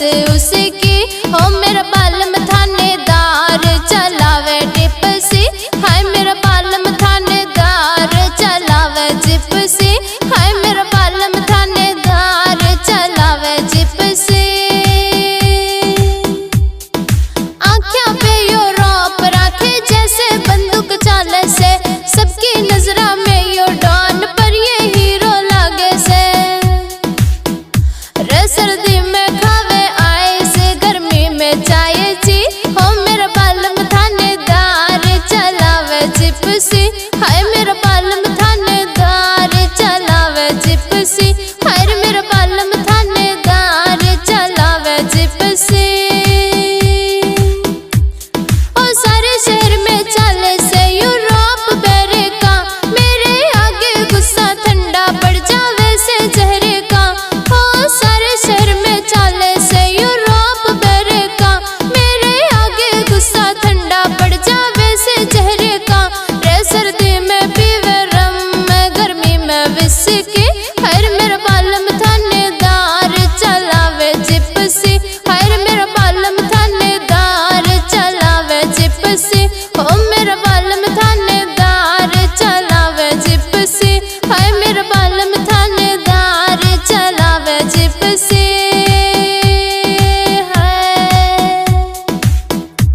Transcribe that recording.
से उसकी हो मेरा बालम थानेदार चलावे टिप्सी। हाय मेरा बालम थानेदार चलावे जिप्सी। हाय मेरा बालम थानेदार चलावे जिप्सी। आँखों पे यो रौब रखे जैसे बंदूक चाले से, सबकी नजरा में यो डॉन पर ये हीरो लागे से। रे सर्दी